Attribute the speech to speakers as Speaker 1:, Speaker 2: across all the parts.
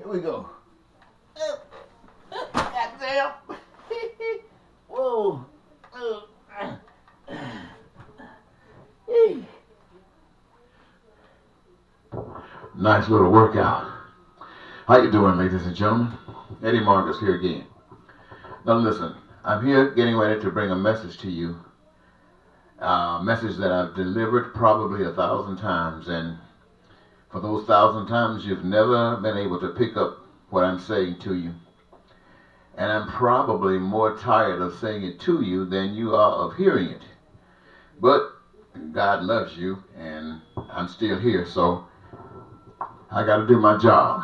Speaker 1: Here we go. Goddamn. Whoa. Nice little workout. How you doing, ladies and gentlemen? Eddie Marcus here again. Now listen, I'm here getting ready to bring a message to you. A message that I've delivered probably 1,000 times, and for those 1,000 times you've never been able to pick up what I'm saying to you. And I'm probably more tired of saying it to you than you are of hearing it. But God loves you, and I'm still here, so I got to do my job.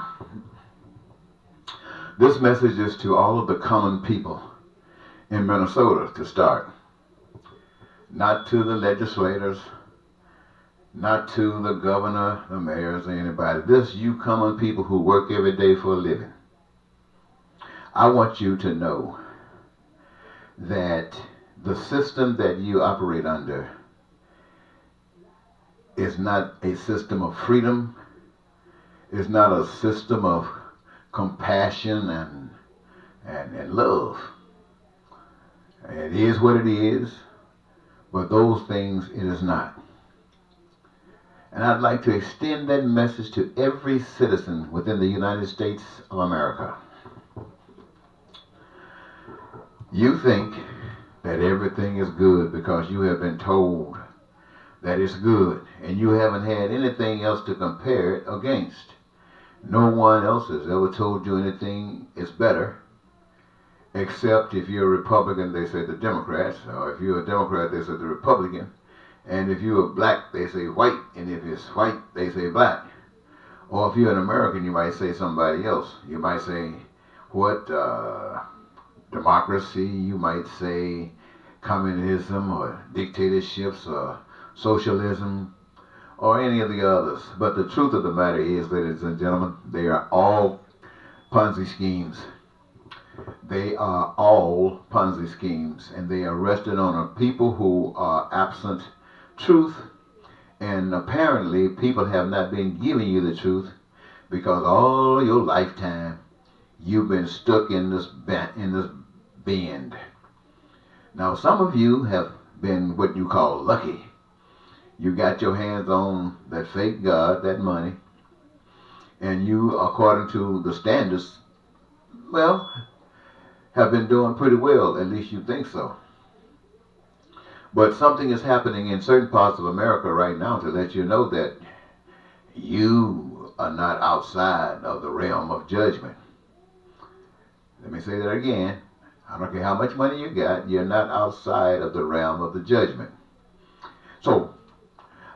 Speaker 1: This message is to all of the common people in Minnesota to start. Not to the legislators, not to the governor, the mayors, or anybody. This you common people who work every day for a living. I want you to know that the system that you operate under is not a system of freedom, is not a system of compassion and love. It is what it is, but those things it is not. And I'd like to extend that message to every citizen within the United States of America. You think that everything is good because you have been told that it's good, and you haven't had anything else to compare it against. No one else has ever told you anything is better, except if you're a Republican, they say the Democrats, or if you're a Democrat, they say the Republican, and if you're black, they say white, and if it's white, they say black. Or if you're an American, you might say somebody else. You might say, what, democracy, you might say communism, or dictatorships, or socialism, or any of the others. But the truth of the matter is, ladies and gentlemen, they are all Ponzi schemes. They are all Ponzi schemes, and they are rested on a people who are absent truth, and apparently people have not been giving you the truth because all your lifetime you've been stuck in this bend. Now some of you have been what you call lucky. You got your hands on that fake God, that money, and you, according to the standards, well, have been doing pretty well, at least you think so. But something is happening in certain parts of America right now to let you know that you are not outside of the realm of judgment. Let me say that again. I don't care how much money you got, you're not outside of the realm of the judgment. So,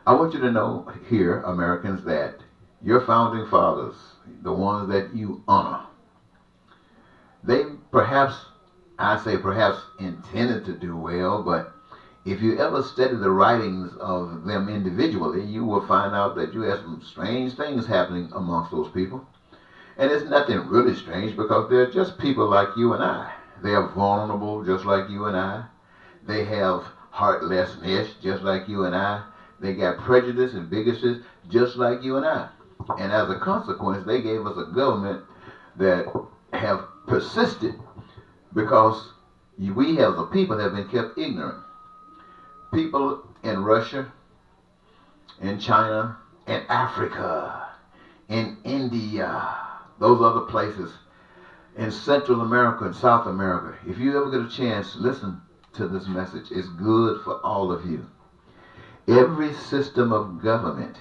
Speaker 1: I want you to know here, Americans, that your founding fathers, the ones that you honor, they perhaps, I say perhaps, intended to do well, but if you ever study the writings of them individually, you will find out that you have some strange things happening amongst those people. And it's nothing really strange because they're just people like you and I. They are vulnerable just like you and I. They have heartlessness just like you and I. They got prejudice and bigotry just like you and I. And as a consequence, they gave us a government that have persisted because we as a people have been kept ignorant. People in Russia, in China, in Africa, in India, those other places, in Central America and South America. If you ever get a chance, listen to this message. It's good for all of you. Every system of government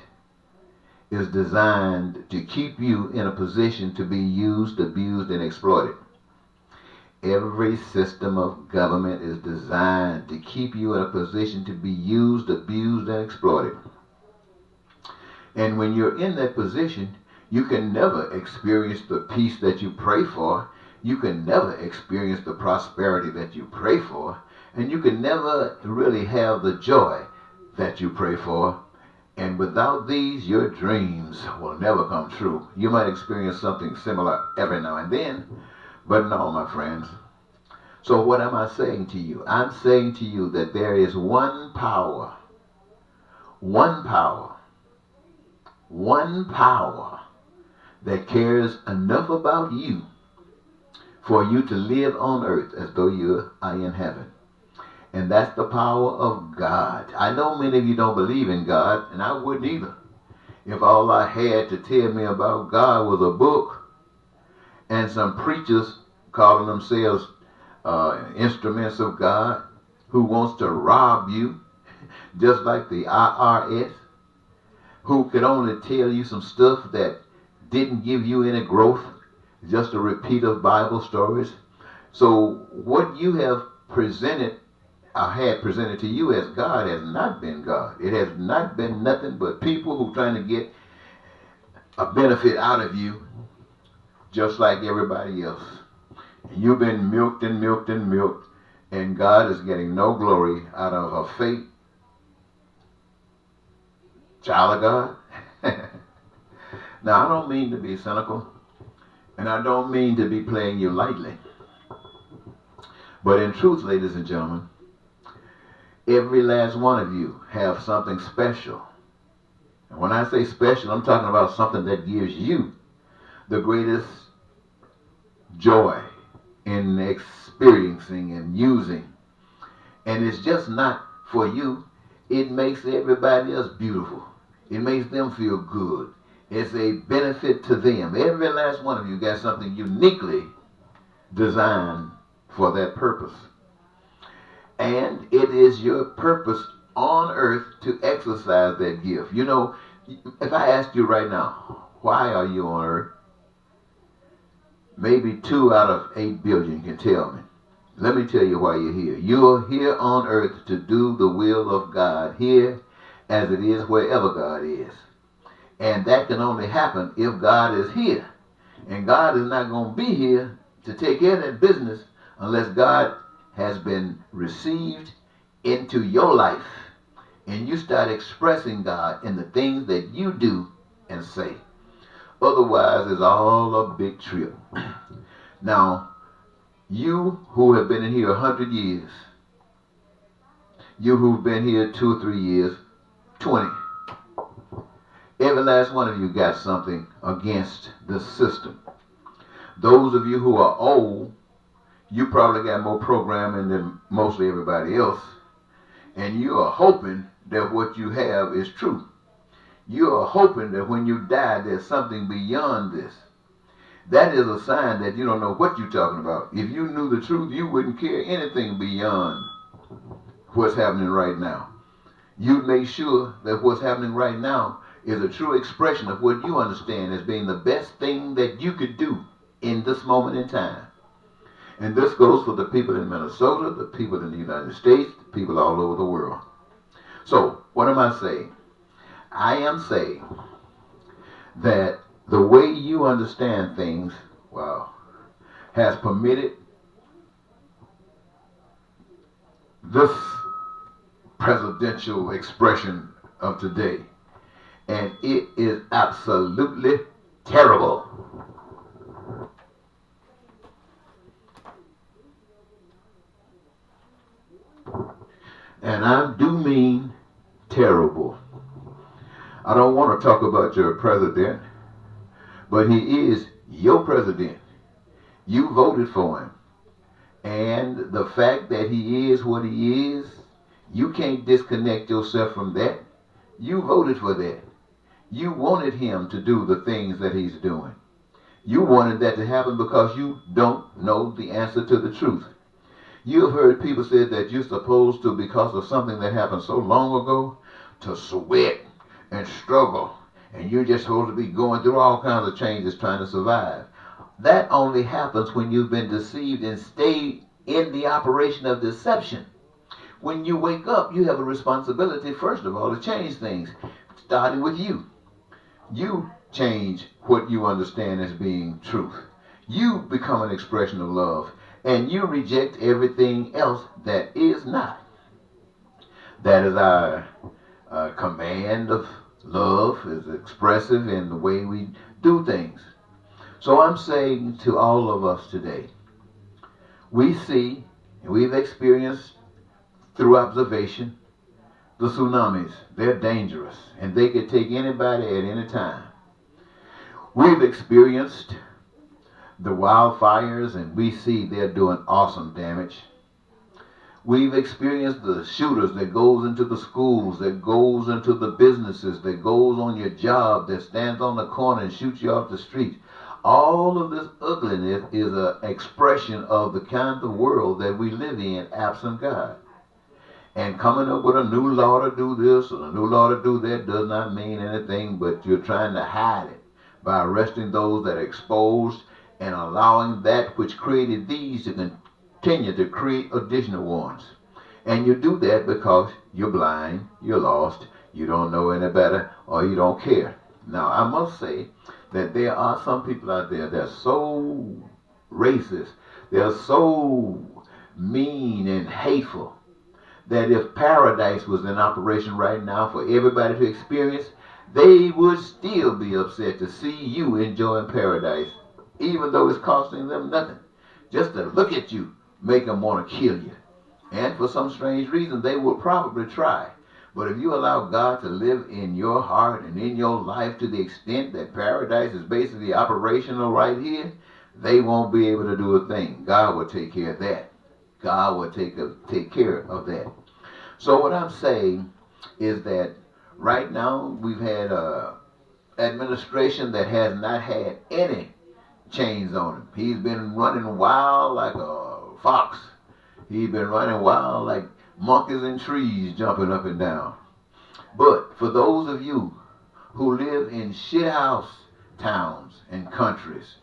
Speaker 1: is designed to keep you in a position to be used, abused, and exploited. Every system of government is designed to keep you in a position to be used, abused, and exploited. And when you're in that position, you can never experience the peace that you pray for. You can never experience the prosperity that you pray for. And you can never really have the joy that you pray for. And without these, your dreams will never come true. You might experience something similar every now and then, but no, my friends. So what am I saying to you? I'm saying to you that there is one power that cares enough about you for you to live on earth as though you are in heaven. And that's the power of God. I know many of you don't believe in God, and I wouldn't either. If all I had to tell me about God was a book and some preachers calling themselves instruments of God who wants to rob you, just like the IRS, who could only tell you some stuff that didn't give you any growth, just a repeat of Bible stories. So what you have presented, I had presented to you as God, has not been God. It has not been nothing but people who trying to get a benefit out of you, just like everybody else. You've been milked and milked and milked, and God is getting no glory out of a fake child of God. Now, I don't mean to be cynical, and I don't mean to be playing you lightly. But in truth, ladies and gentlemen, every last one of you have something special. And when I say special, I'm talking about something that gives you the greatest joy in experiencing and using. And it's just not for you. It makes everybody else beautiful. It makes them feel good. It's a benefit to them. Every last one of you got something uniquely designed for that purpose. And it is your purpose on earth to exercise that gift. You know, if I asked you right now, why are you on earth? Maybe 2 out of 8 billion can tell me. Let me tell you why you're here. You're here on earth to do the will of God, here as it is wherever God is. And that can only happen if God is here. And God is not going to be here to take care of that business unless God has been received into your life and you start expressing God in the things that you do and say. Otherwise, it's all a big trip. Now, you who have been in here 100 years, you who've been here 2 or 3 years, 20, every last one of you got something against the system. Those of you who are old, you probably got more programming than mostly everybody else, and you are hoping that what you have is true. You are hoping that when you die, there's something beyond this. That is a sign that you don't know what you're talking about. If you knew the truth, you wouldn't care anything beyond what's happening right now. You'd make sure that what's happening right now is a true expression of what you understand as being the best thing that you could do in this moment in time. And this goes for the people in Minnesota, the people in the United States, the people all over the world. So, what am I saying? I am saying that the way you understand things, has permitted this presidential expression of today. And it is absolutely terrible. And I do mean terrible. I don't want to talk about your president, but he is your president. You voted for him. And the fact that he is what he is, you can't disconnect yourself from that. You voted for that. You wanted him to do the things that he's doing. You wanted that to happen because you don't know the answer to the truth. You have heard people say that you're supposed to, because of something that happened so long ago, to sweat and struggle. And you're just supposed to be going through all kinds of changes trying to survive. That only happens when you've been deceived and stayed in the operation of deception. When you wake up, you have a responsibility, first of all, to change things, starting with you. You change what you understand as being truth. You become an expression of love, and you reject everything else that is not. That is our command of love, is expressive in the way we do things. So I'm saying to all of us today, we see, and we've experienced through observation, the tsunamis. They're dangerous, and they could take anybody at any time. We've experienced the wildfires, and we see they're doing awesome damage. We've experienced the shooters that goes into the schools, that goes into the businesses, that goes on your job, that stands on the corner and shoots you off the street. All of this ugliness is an expression of the kind of world that we live in absent God. And coming up with a new law to do this or a new law to do that does not mean anything, but you're trying to hide it by arresting those that are exposed and allowing that which created these to continue to create additional ones. And you do that because you're blind, you're lost, you don't know any better, or you don't care. Now, I must say that there are some people out there that are so racist, they're so mean and hateful, that if paradise was in operation right now for everybody to experience, they would still be upset to see you enjoying paradise, even though it's costing them nothing. Just to look at you make them want to kill you. And for some strange reason, they will probably try. But if you allow God to live in your heart and in your life to the extent that paradise is basically operational right here, they won't be able to do a thing. God will take care of that. God will take care of that. So what I'm saying is that right now we've had an administration that has not had any chains on him. He's been running wild like a fox. He's been running wild like monkeys in trees jumping up and down. But for those of you who live in shithouse towns and countries,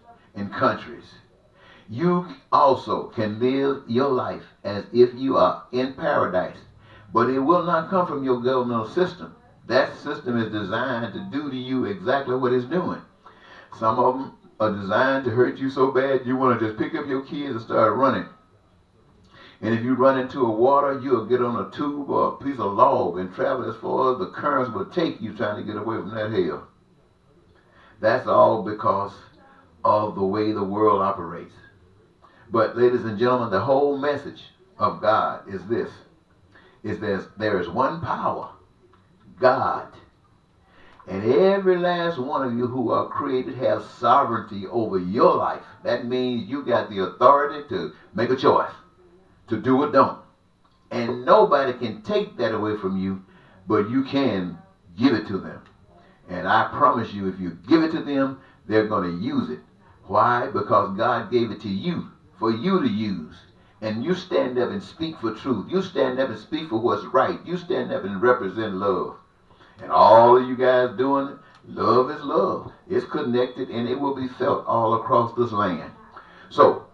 Speaker 1: you also can live your life as if you are in paradise. But it will not come from your governmental system. That system is designed to do to you exactly what it's doing. Some of them are designed to hurt you so bad you want to just pick up your kids and start running. And if you run into a water, you'll get on a tube or a piece of log and travel as far as the currents will take you trying to get away from that hell. That's all because of the way the world operates. But ladies and gentlemen, the whole message of God is this. There is one power, God. And every last one of you who are created has sovereignty over your life. That means you got the authority to make a choice, to do or don't. And nobody can take that away from you, but you can give it to them. And I promise you, if you give it to them, they're going to use it. Why? Because God gave it to you, for you to use. And you stand up and speak for truth. You stand up and speak for what's right. You stand up and represent love. And all of you guys doing it, love is love. It's connected and it will be felt all across this land. So,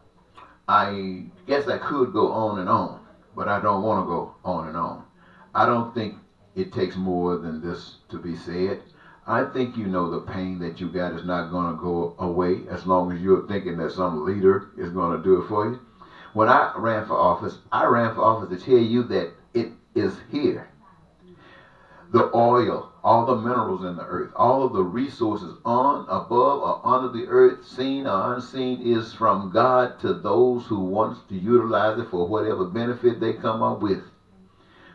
Speaker 1: I guess I could go on and on, but I don't want to go on and on. I don't think it takes more than this to be said. I think you know the pain that you got is not going to go away as long as you're thinking that some leader is going to do it for you. When I ran for office to tell you that it is here. The oil, all the minerals in the earth, all of the resources on, above, or under the earth, seen or unseen, is from God to those who want to utilize it for whatever benefit they come up with.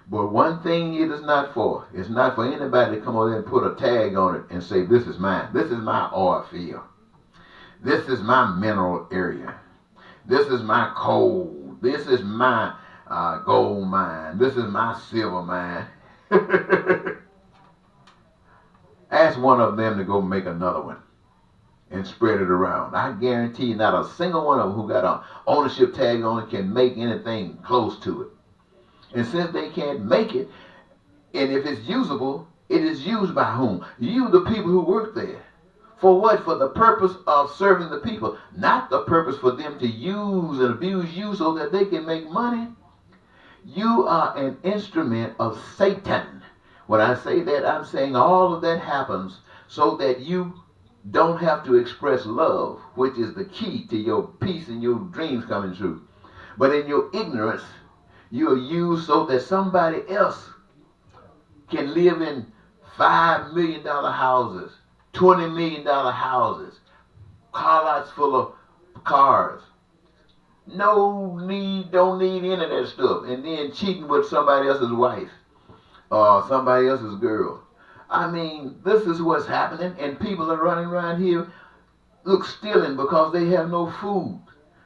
Speaker 1: But one thing it is not for. It's not for anybody to come over there and put a tag on it and say, this is mine. This is my oil field. This is my mineral area. This is my coal. This is my gold mine. This is my silver mine. Ask one of them to go make another one and spread it around. I guarantee not a single one of them who got an ownership tag on it can make anything close to it. And since they can't make it, and if it's usable, it is used by whom? You, the people who work there. For what? For the purpose of serving the people. Not the purpose for them to use and abuse you so that they can make money. You are an instrument of Satan. When I say that, I'm saying all of that happens so that you don't have to express love, which is the key to your peace and your dreams coming true. But in your ignorance, you are used so that somebody else can live in $5 million houses, $20 million houses, car lots full of cars. Don't need any of that stuff. And then cheating with somebody else's wife or somebody else's girl. I mean, this is what's happening, and people are running around here look, stealing because they have no food,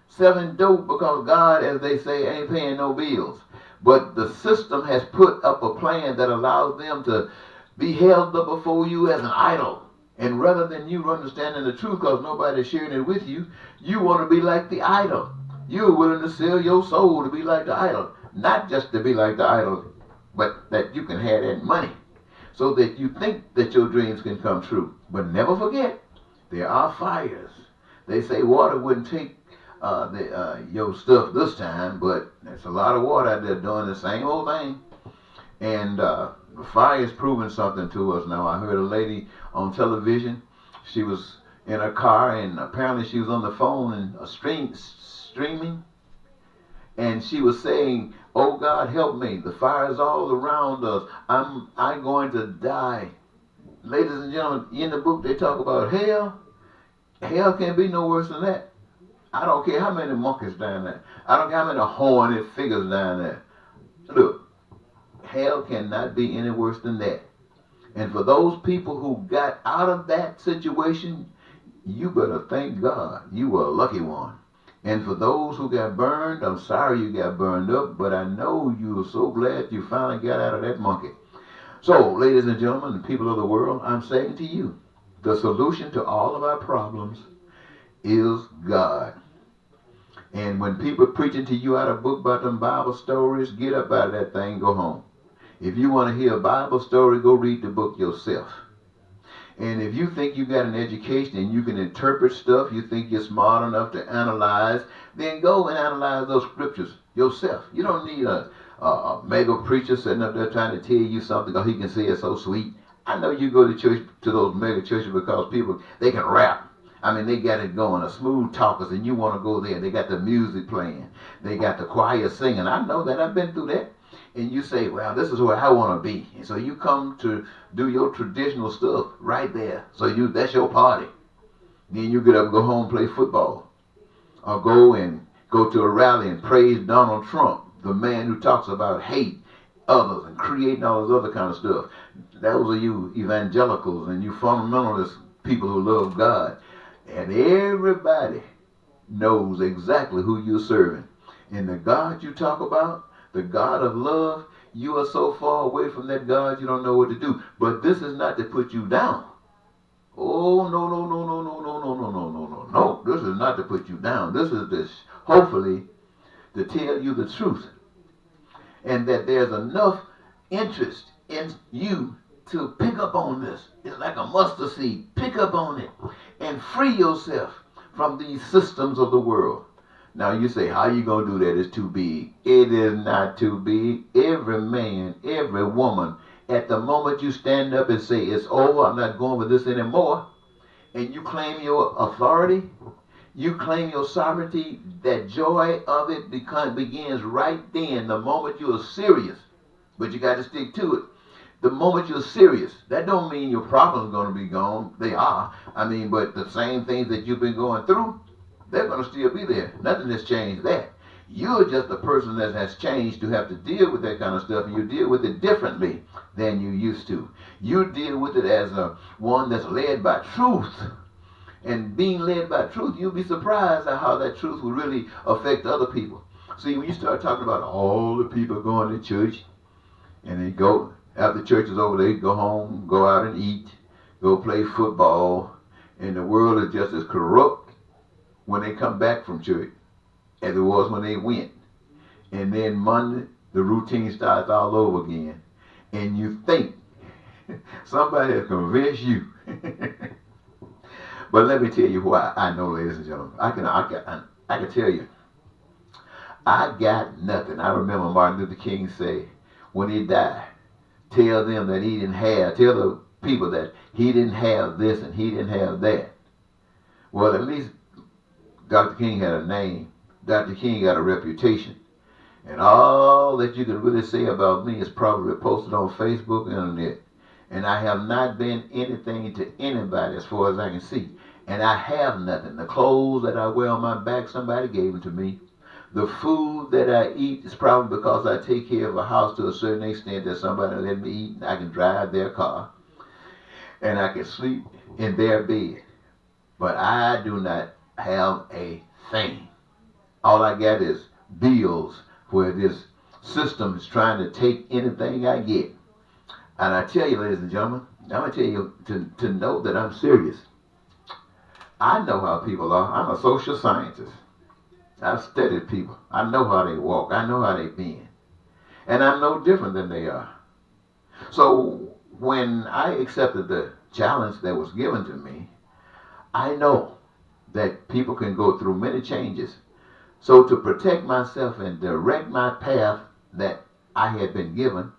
Speaker 1: selling dope because God, as they say, ain't paying no bills. But the system has put up a plan that allows them to be held up before you as an idol. And rather than you understanding the truth because nobody's sharing it with you, you want to be like the idol. You're willing to sell your soul to be like the idol. Not just to be like the idol, but that you can have that money so that you think that your dreams can come true. But never forget, there are fires. They say water wouldn't take your stuff this time, but there's a lot of water out there doing the same old thing. And the fire is proving something to us now. I heard a lady on television. She was in her car, and apparently she was on the phone and streaming. And she was saying, "Oh God, help me! The fire is all around us. I'm going to die." Ladies and gentlemen, in the book they talk about hell. Hell can't be no worse than that. I don't care how many monkeys down there. I don't care how many horned figures down there. Look, hell cannot be any worse than that. And for those people who got out of that situation, you better thank God. You were a lucky one. And for those who got burned, I'm sorry you got burned up, but I know you were so glad you finally got out of that monkey. So, ladies and gentlemen, and people of the world, I'm saying to you, the solution to all of our problems is God. And when people preaching to you out of a book about them Bible stories, get up out of that thing, go home. If you want to hear a Bible story, go read the book yourself. And if you think you got an education and you can interpret stuff, you think you're smart enough to analyze, then go and analyze those scriptures yourself. You don't need a mega preacher sitting up there trying to tell you something because he can say it so sweet. I know you go to church, to those mega churches because people, they can rap. I mean, they got it going, a smooth talkers, and you want to go there. They got the music playing. They got the choir singing. I know that. I've been through that. And you say, well, this is where I want to be. And so you come to do your traditional stuff right there. So that's your party. Then you get up and go home and play football. Or go to a rally and praise Donald Trump, the man who talks about hate others and creating all this other kind of stuff. Those are you evangelicals and you fundamentalist people who love God. And everybody knows exactly who you're serving. And the God you talk about, the God of love, you are so far away from that God you don't know what to do. But this is not to put you down. Oh, no, no, no, no, no, no, no, no, no, no, no, no. This is not to put you down. This is hopefully to tell you the truth. And that there's enough interest in you to pick up on this. It's like a mustard seed. Pick up on it and free yourself from these systems of the world. Now you say, how are you going to do that? It's too big. It is not too big. Every man, every woman, at the moment you stand up and say, it's over, I'm not going with this anymore, and you claim your authority, you claim your sovereignty, that joy of it begins right then, the moment you are serious. But you got to stick to it. The moment you're serious, that don't mean your problems are going to be gone. They are. I mean, but the same things that you've been going through, they're going to still be there. Nothing has changed that. You're just the person that has changed to have to deal with that kind of stuff, and you deal with it differently than you used to. You deal with it as one that's led by truth. And being led by truth, you'll be surprised at how that truth will really affect other people. See, when you start talking about all the people going to church, and they go, after church is over, they go home, go out and eat, go play football, and the world is just as corrupt when they come back from church as it was when they went. And then Monday, the routine starts all over again. And you think somebody has convinced you. But let me tell you why I know, ladies and gentlemen. I can tell you, I got nothing. I remember Martin Luther King say, when he died, tell them that he didn't have, tell the people that he didn't have this and he didn't have that. Well, at least Dr. King had a name. Dr. King got a reputation. And all that you can really say about me is probably posted on Facebook and internet. And I have not been anything to anybody as far as I can see. And I have nothing. The clothes that I wear on my back, somebody gave them to me. The food that I eat is probably because I take care of a house to a certain extent that somebody let me eat. I can drive their car. And I can sleep in their bed. But I do not have a thing. All I got is bills where this system is trying to take anything I get. And I tell you, ladies and gentlemen, I'm going to tell you to know that I'm serious. I know how people are. I'm a social scientist. I've studied people. I know how they walk. I know how they bend. And I'm no different than they are. So when I accepted the challenge that was given to me, I know that people can go through many changes. So to protect myself and direct my path that I had been given,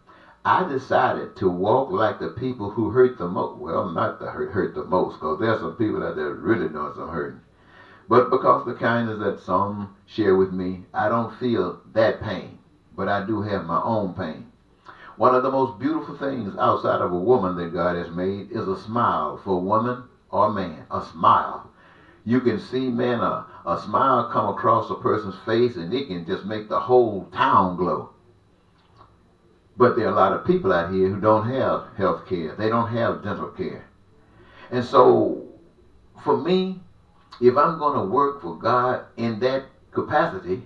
Speaker 1: I decided to walk like the people who hurt the most. Well, not the hurt the most, because there's some people out there really doing some hurting. But because of the kindness that some share with me, I don't feel that pain. But I do have my own pain. One of the most beautiful things outside of a woman that God has made is a smile for woman or man. A smile. You can see, man, a smile come across a person's face and it can just make the whole town glow. But there are a lot of people out here who don't have health care. They don't have dental care. And so, for me, if I'm going to work for God in that capacity,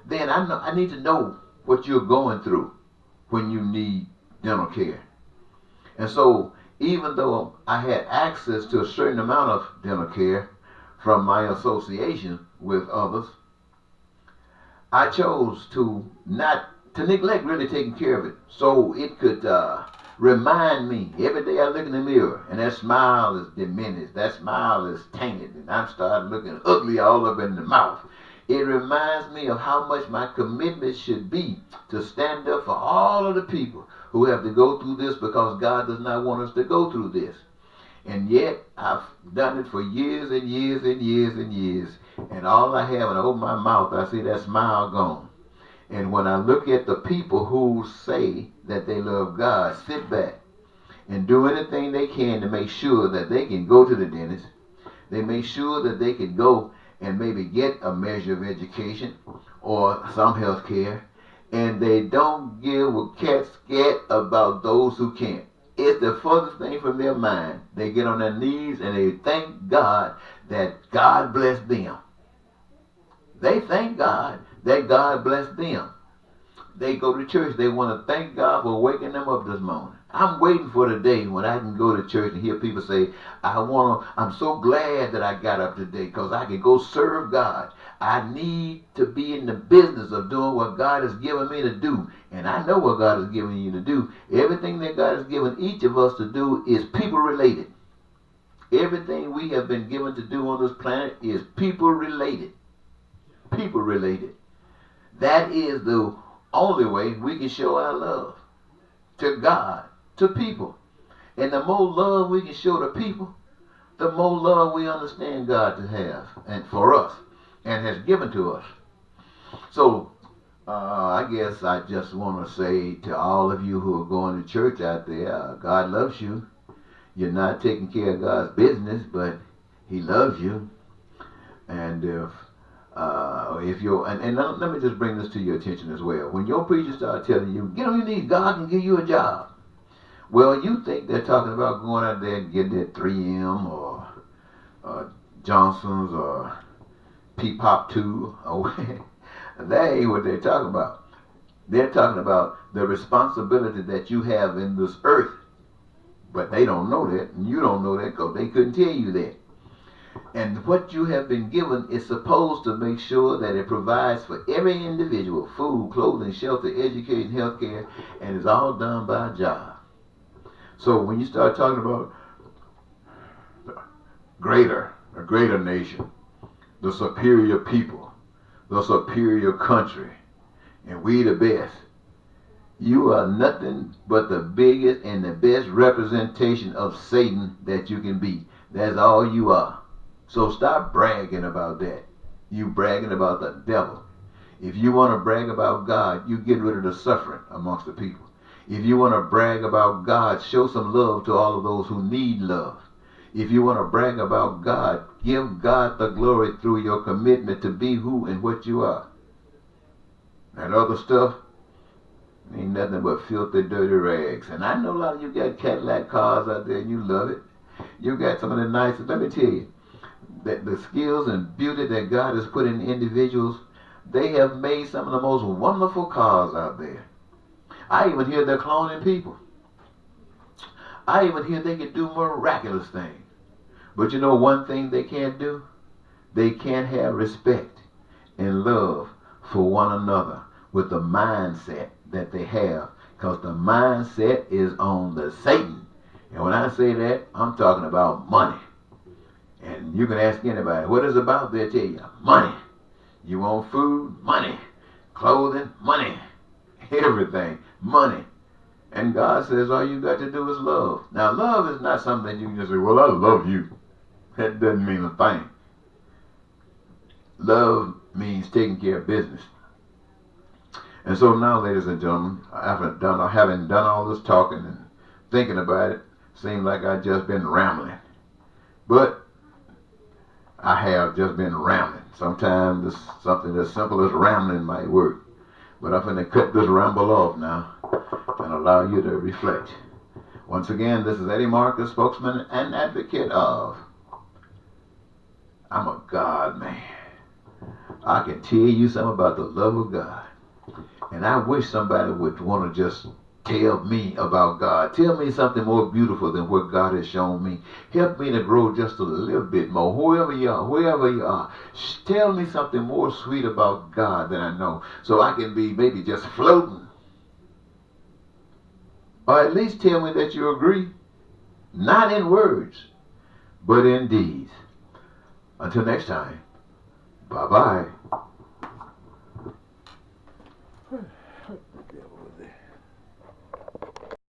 Speaker 1: then I need to know what you're going through when you need dental care. And so, even though I had access to a certain amount of dental care from my association with others, I chose to neglect really taking care of it, so it could remind me every day I look in the mirror and that smile is diminished, that smile is tainted, and I'm starting looking ugly all up in the mouth. It reminds me of how much my commitment should be to stand up for all of the people who have to go through this, because God does not want us to go through this. And yet, I've done it for years and years and years and years, and all I have, when I open my mouth, I see that smile gone. And when I look at the people who say that they love God, sit back and do anything they can to make sure that they can go to the dentist. They make sure that they can go and maybe get a measure of education or some health care. And they don't give a cat's scat about those who can't. It's the furthest thing from their mind. They get on their knees and they thank God that God blessed them. They thank God that God blessed them. They go to church. They want to thank God for waking them up this morning. I'm waiting for the day when I can go to church and hear people say, I'm so glad that I got up today because I can go serve God. I need to be in the business of doing what God has given me to do. And I know what God has given you to do. Everything that God has given each of us to do is people related. Everything we have been given to do on this planet is people related. People related. That is the only way we can show our love to God, to people. And the more love we can show to people, the more love we understand God to have and for us and has given to us. So I guess I just want to say to all of you who are going to church out there, God loves you. You're not taking care of God's business, but He loves you. And if you're, and let me just bring this to your attention as well. When your preachers start telling you, get on your knees, God can give you a job. Well, you think they're talking about going out there and getting that 3M or Johnson's or P-Pop 2. That ain't what they're talking about. They're talking about the responsibility that you have in this earth. But they don't know that, and you don't know that because they couldn't tell you that. And what you have been given is supposed to make sure that it provides for every individual food, clothing, shelter, education, health care, and it's all done by a job. So when you start talking about a greater nation, the superior people, the superior country, and we the best, you are nothing but the biggest and the best representation of Satan that you can be. That's all you are. So stop bragging about that. You bragging about the devil. If you want to brag about God, you get rid of the suffering amongst the people. If you want to brag about God, show some love to all of those who need love. If you want to brag about God, give God the glory through your commitment to be who and what you are. That other stuff ain't nothing but filthy, dirty rags. And I know a lot of you got Cadillac cars out there and you love it. You got some of the nicest. Let me tell you, that the skills and beauty that God has put in individuals, they have made some of the most wonderful cars out there. I even hear they're cloning people. I even hear they can do miraculous things. But you know one thing they can't do? They can't have respect and love for one another with the mindset that they have. Because the mindset is on the Satan. And when I say that, I'm talking about money. And you can ask anybody, what is it about? They'll tell you, money. You want food? Money. Clothing? Money. Everything. Money. And God says all you got to do is love. Now, love is not something you can just say, well, I love you. That doesn't mean a thing. Love means taking care of business. And so now, ladies and gentlemen, having done all this talking and thinking about it, seems like I've just been rambling. But I have just been rambling. Sometimes something as simple as rambling might work. But I'm going to cut this ramble off now and allow you to reflect. Once again, this is Eddie Marcus, spokesman and advocate of I'm a God man. I can tell you something about the love of God. And I wish somebody would want to just tell me about God. Tell me something more beautiful than what God has shown me. Help me to grow just a little bit more. Wherever you are, tell me something more sweet about God than I know. So I can be maybe just floating. Or at least tell me that you agree. Not in words, but in deeds. Until next time, bye-bye.